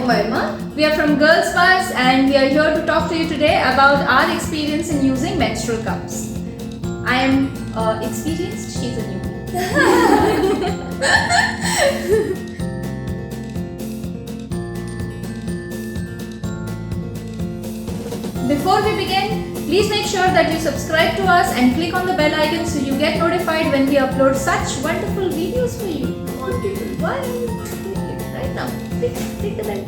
from Verma. We are from Girls Buzz and we are here to talk to you today about our experience in using menstrual cups. I am experienced, she's a newbie. Before we begin, please make sure that you subscribe to us and click on the bell icon so you get notified when we upload such wonderful videos for you. Come on people, why are you not doing it right now? Click the bell.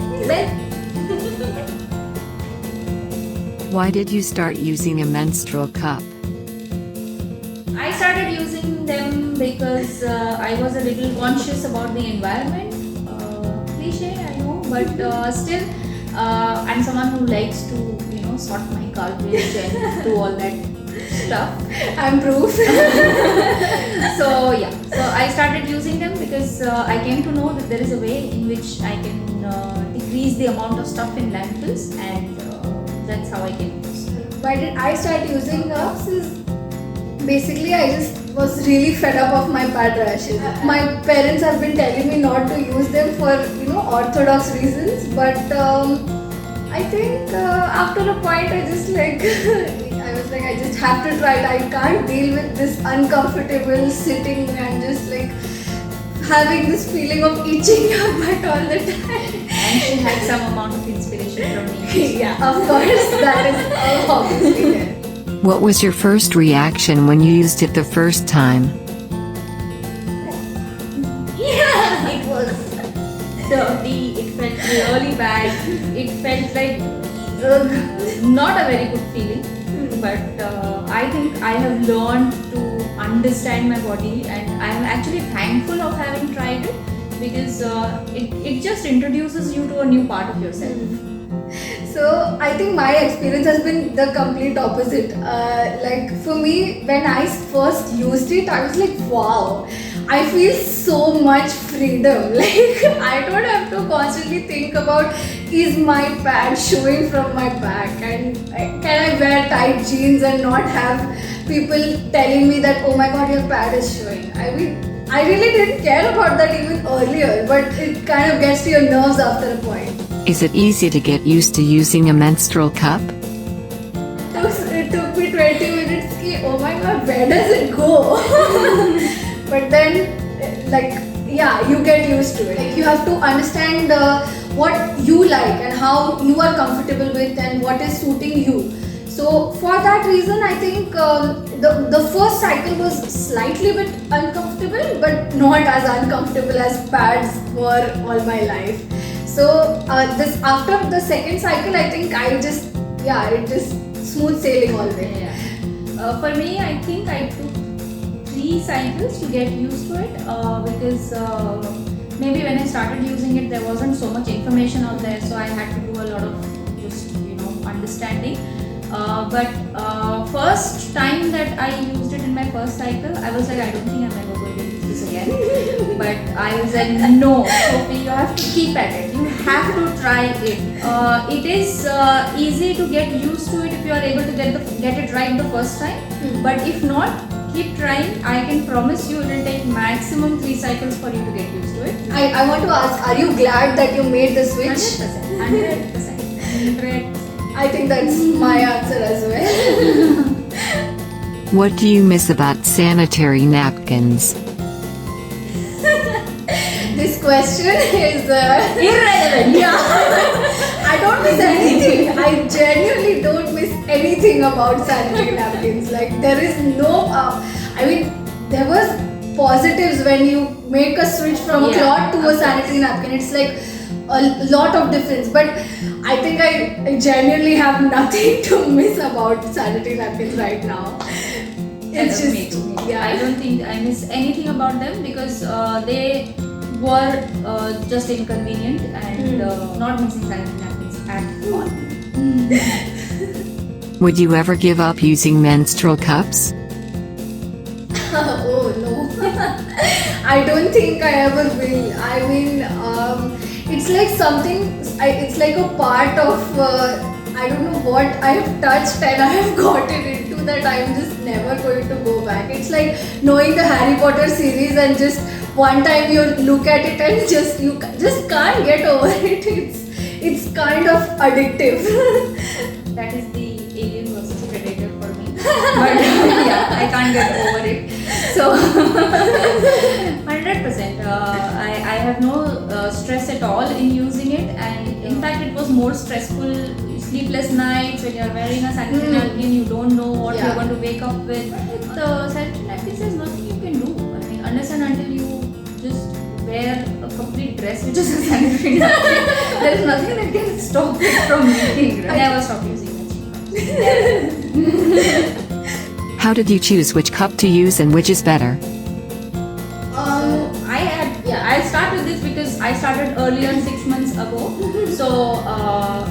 Why did you start using a menstrual cup? I started using them because I was a little conscious about the environment. Cliche, I know, but still, I'm someone who likes to, sort my garbage and do all that stuff. I'm proof. So I started using them because I came to know that there is a way in which I can decrease the amount of stuff in landfills, and that's how I came to use it. Why did I start using cups is basically I just was really fed up of my pad rashes. My parents have been telling me not to use them for orthodox reasons, but I think after a point I just I was like I just have to try it. I can't deal with this uncomfortable sitting and just having this feeling of itching your butt all the time. And she had some amount of inspiration from me. Yeah, of course, that is obviously there. What was your first reaction when you used it the first time? Yeah, it was dirty, it felt really bad, it felt like not a very good feeling, but I think I have learned to understand my body, and I am actually thankful of having tried it because it just introduces you to a new part of yourself. So I think my experience has been the complete opposite. For me, when I first used it, I was like, wow, I feel so much freedom. I don't have to constantly think about, is my pad showing from my back, and can I wear tight jeans and not have people telling me that, oh my god, your pad is showing. I mean, I really didn't care about that even earlier, but it kind of gets to your nerves after a point. Is it easy to get used to using a menstrual cup? It took me 20 minutes. Oh my god, where does it go? But then, you get used to it. You have to understand what you like and how you are comfortable with and what is suiting you. So for that reason, I think the first cycle was slightly bit uncomfortable, but not as uncomfortable as pads were all my life. So this after the second cycle, I think it just smooth sailing all the way. Yeah. For me, I think I took 3 cycles to get used to it because maybe when I started using it, there wasn't so much information out there, so I had to do a lot of just understanding. But first time that I used it in my first cycle, I was like, I don't think I'm ever going to use this again. But I was like, no, Sophie, you have to keep at it. You have to try it. It is easy to get used to it if you are able to get it right the first time. But if not, keep trying. I can promise you it will take maximum 3 cycles for you to get used to it. I want to ask, are you glad that you made the switch? 100%. I think that's my answer as well. What do you miss about sanitary napkins? This question is Irrelevant. Yeah. I don't miss anything. I genuinely don't miss anything about sanitary napkins. There is no there was positives when you make a switch from cloth to a sanitary napkin. It's a lot of difference, but I think I genuinely have nothing to miss about sanitary napkins right now. It's just me too. I don't think I miss anything about them because they were just inconvenient and not missing sanitary napkins at all. Would you ever give up using menstrual cups? Oh no. I don't think I ever will. I mean, it's like something, it's like a part of, I don't know what I have touched and I have gotten into that I'm just never going to go back. It's like knowing the Harry Potter series and just one time you look at it and you just can't get over it. it's kind of addictive. That is the alien versus predator for me. But yeah, I can't get over it. So 100%. I have no stress at all in using it, and in fact, it was more stressful. Sleepless nights when you're wearing a sanitary napkin, you don't know what you're going to wake up with. The sanitary napkins, there's nothing you can do. I mean, unless and until you just wear a complete dress which is a sanitary napkin, there is nothing that can stop it from leaking. Right? I never stopped using it. How did you choose which cup to use and which is better? I started with this because I started earlier 6 months ago. So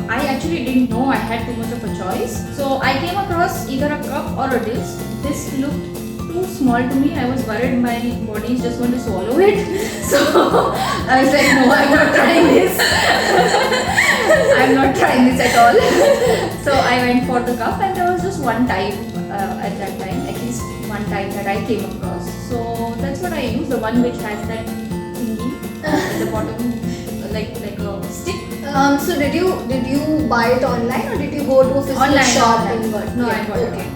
I actually didn't know I had too much of a choice. So I came across either a cup or a disc. This looked too small to me. I was worried my body is just going to swallow it. So I was like, no, I'm not trying this. I'm not trying this at all. So I went for the cup, and there was just one type at that time, at least one type that I came across. So that's what I use, the one which has that thingy at the bottom, like a stick. So did you buy it online, or did you go to a physical Online, shop online. and got? No, I got it. Okay.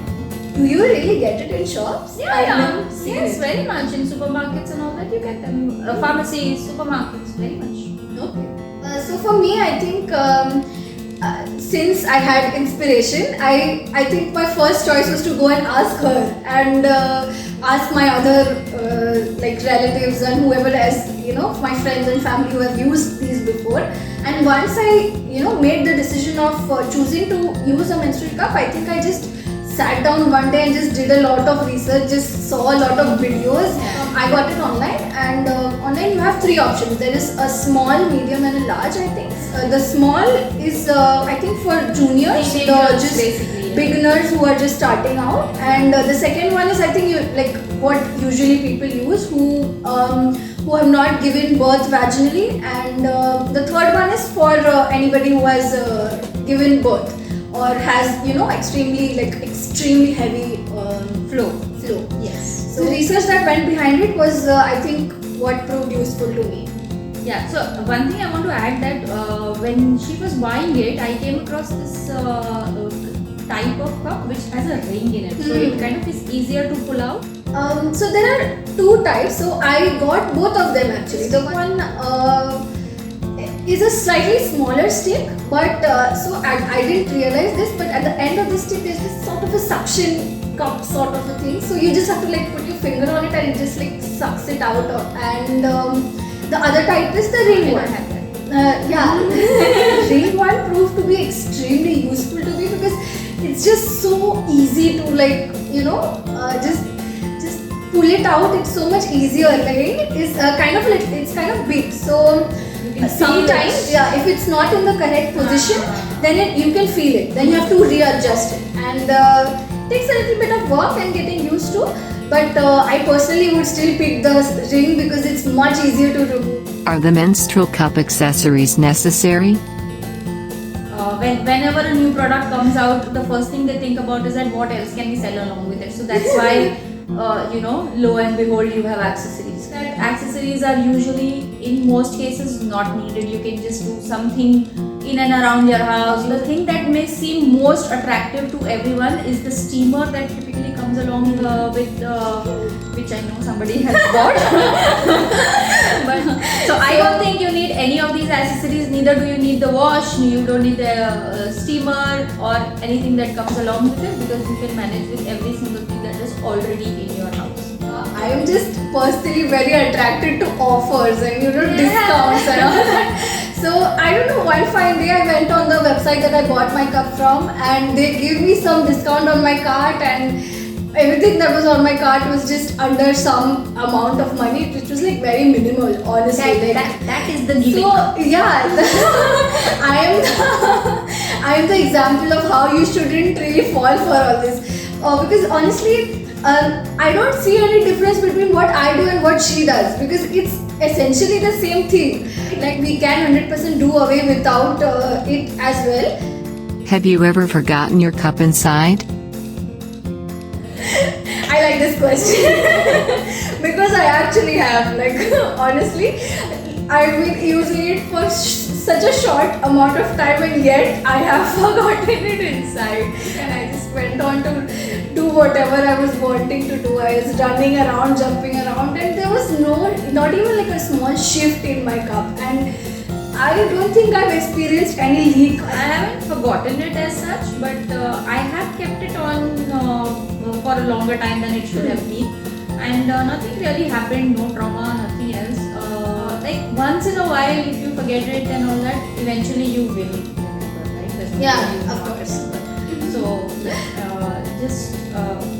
Do you really get it in shops? Yeah, yes, very much. In supermarkets and all that, you get them. Pharmacies, supermarkets, very much. Okay. So for me, I think since I had inspiration, I think my first choice was to go and ask her and ask my other like relatives and whoever else, my friends and family who have used these before. And once I made the decision of choosing to use a menstrual cup, I think I just sat down one day and just did a lot of research, just saw a lot of videos. I got it online, and online you have 3 options. There is a small, medium and a large, I think. The small is I think for juniors, just beginners who are just starting out, and the second one is I think what usually people use who have not given birth vaginally, and the third one is for anybody who has given birth or has extremely heavy flow. Yes. So the research that went behind it was I think what proved useful to me. Yeah, so one thing I want to add that when she was buying it, I came across this type of cup which has a ring in it, so it kind of is easier to pull out. So there are 2 types, so I got both of them actually. The one is a slightly smaller stick, but so I didn't realize this, but at the end of the stick there's this sort of a suction cup sort of a thing, so you just have to put your finger on it and it just sucks it out, and the other type is the ring one. Ring one proved to be extremely useful to me because it's just so easy to just pull it out. It's so much easier. Ring is kind of big, so sometimes if it's not in the correct position, then you can feel it. Then you have to readjust it, and takes a little bit of work and getting used to. But I personally would still pick the ring because it's much easier to remove. Are the menstrual cup accessories necessary? Whenever a new product comes out, the first thing they think about is that what else can we sell along with it. So that's why, lo and behold, you have accessories. Accessories are usually, in most cases, not needed. You can just do something in and around your house. The thing that may seem most attractive to everyone is the steamer that typically comes along with which I know somebody has bought. So I don't think you need any of these accessories. Neither do you need the wash. You don't need the steamer or anything that comes along with it, because you can manage with every single thing that is already in your house. I am just personally very attracted to offers and discounts and all that. So I don't know, one fine day I went on the website that I bought my cup from, and they gave me some discount on my cart, and everything that was on my cart was just under some amount of money, which was very minimal, honestly. That is the giving. So yeah, I am the example of how you shouldn't really fall for all this, because honestly, I don't see any difference between what I do and what she does, because it's essentially the same thing. We can 100% do away without it as well. Have you ever forgotten your cup inside? I like this question because I actually have, honestly, I've been using it for such a short amount of time, and yet I have forgotten it inside. And I just went on to do whatever I was wanting to do. I was running around, jumping around, and there was not even like a small shift in my cup. And I don't think I've experienced any leak. I haven't forgotten it as such, but I have kept it on for a longer time than it should have been, and nothing really happened, no trauma, nothing else. Like once in a while, if you forget it and all that, eventually you will remember, right? There's no way Yeah, you of not course. remember. So just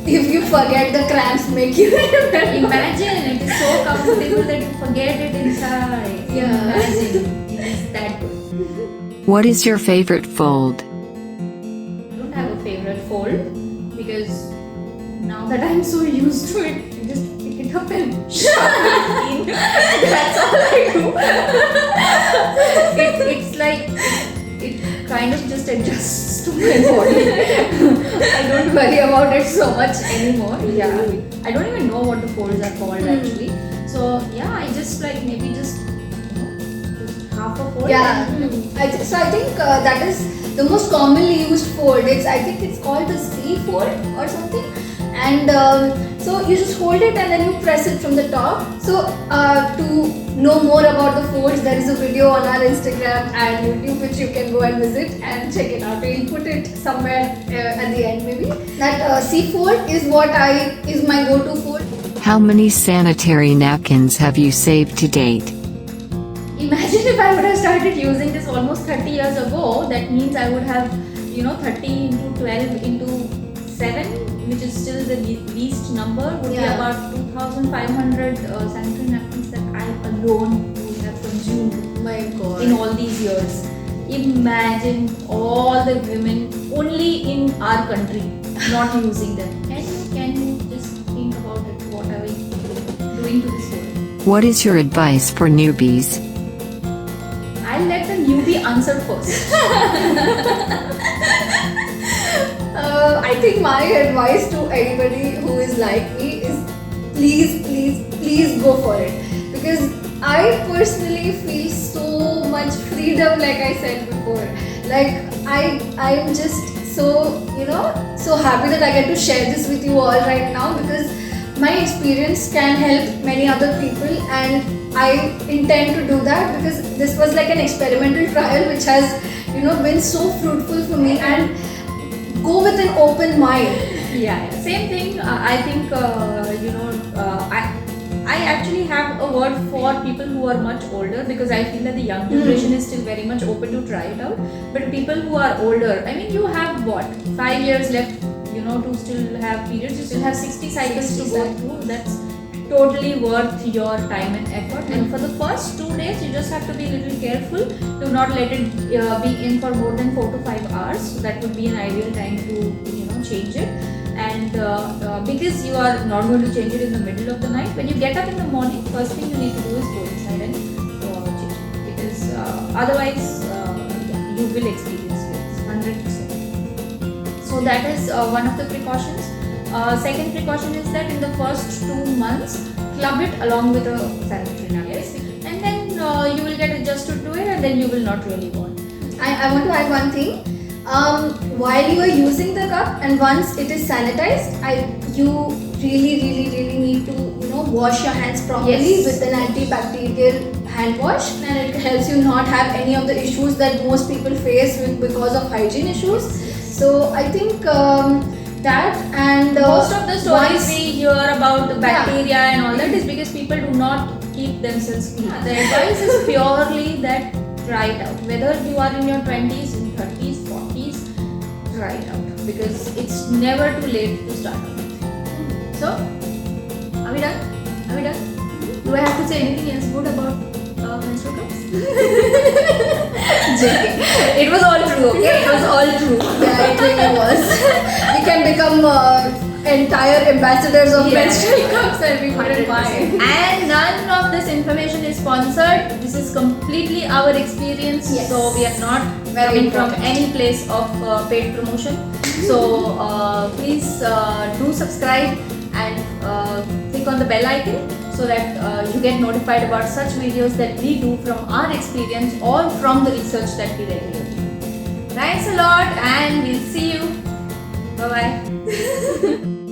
If you forget, the cramps make you remember. imagine it is so comfortable that you forget it inside. Yeah. Imagine it is that good. What is your favorite fold? I don't have a favorite fold because now that I'm so used to it, I just pick it up and shove it in. That's all I do. It's like it kind of just adjusts to my body. I don't worry about it so much anymore. Yeah, I don't even know what the folds are called actually. So yeah, I just like maybe just half a fold. Yeah, so I think that is the most commonly used fold. I think it's called the C fold or something. And so you just hold it and then you press it from the top. So to know more about the folds, there is a video on our Instagram and YouTube which you can go and visit and check it out. We'll put it somewhere at the end maybe. That C fold is is my go-to fold. How many sanitary napkins have you saved to date? Imagine if I would have started using this almost 30 years ago, that means I would have, 30 into 12 into 7, which is still the least number, would be about 2,500 sanitary napkins that I alone would have consumed My God. in all these years. Imagine all the women only in our country not using them. Can you just think about it? What are we doing to this world? What is your advice for newbies? I'll let the newbie answer first. I think my advice to anybody who is like me is please go for it, because I personally feel so much freedom, like I said before. Like I'm just so so happy that I get to share this with you all right now, because my experience can help many other people, and I intend to do that because this was like an experimental trial which has been so fruitful for me. And go with an open mind. Yeah, same thing. I think I actually have a word for people who are much older, because I feel that the young generation is still very much open to try it out. But people who are older, I mean, you have what, 5 years left, to still have periods. You still have 60 cycles to go through. That's totally worth your time and effort. And for the first 2 days, you just have to be a little careful to not let it be in for more than 4 to 5 hours. So that would be an ideal time to change it. And because you are not going to change it in the middle of the night, when you get up in the morning, first thing you need to do is go inside and change it, because otherwise you will experience this 100%. So that is one of the precautions. Second precaution is that in the first 2 months, club it along with a sanitary napkin, and then you will get adjusted to it, and then you will not really want. I want to add one thing. While you are using the cup and once it is sanitized, you really need to wash your hands properly with an antibacterial hand wash, and it helps you not have any of the issues that most people face because of hygiene issues. So I think that, and most of the stories we hear about the bacteria and all that is because people do not keep themselves clean. The advice is purely that try it out. Whether you are in your 20s, in 30s, 40s, try it out, because it's never too late to start out. So, are we done? Are we done? Do I have to say anything else good about menstrual cups? Joking. It was all true, okay? It was all true. Yeah, it really was. We can become entire ambassadors of menstrual cups, and we wouldn't mind. And none of this information is sponsored. This is completely our experience. Yes. So we are not coming from any place of paid promotion. So please do subscribe and click on the bell icon so that you get notified about such videos that we do from our experience or from the research that we regularly do. Thanks a lot and we'll see you. Bye bye.